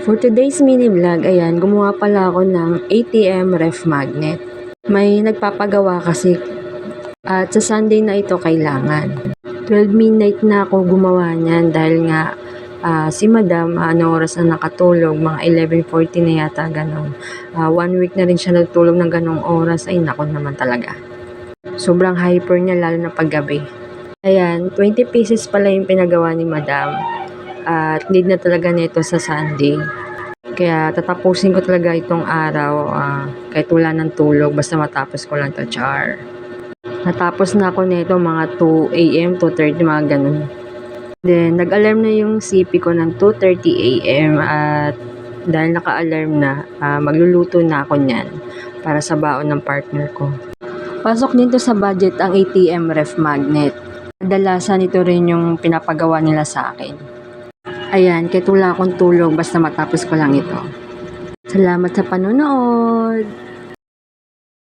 For today's mini vlog, ayan, gumawa pala ako ng ATM ref magnet. May nagpapagawa kasi at sa Sunday na ito kailangan. 12 midnight na ako gumawa niyan dahil nga si Madam, anong oras na nakatulog, mga 11:40 na yata, ganun. 1 week na rin siya natulog ng ganong oras, ay nako naman talaga. Sobrang hyper niya lalo na paggabi. Ayan, 20 pieces pala yung pinagawa ni Madam. At need na talaga nito sa Sunday. Kaya tatapusin ko talaga itong araw kahit wala ng tulog, basta matapos ko lang to, char. Natapos na ako nito mga 2 AM, 2:30, mga ganun. Then nag-alarm na yung CP ko ng 2:30 AM at dahil naka-alarm na, magluluto na ako niyan para sa baon ng partner ko. Pasok dito sa budget ang ATM ref magnet. Kadalasan ito rin yung pinapagawa nila sa akin. Ayan, kahit wala akong tulog, basta matapos ko lang ito. Salamat sa panonood!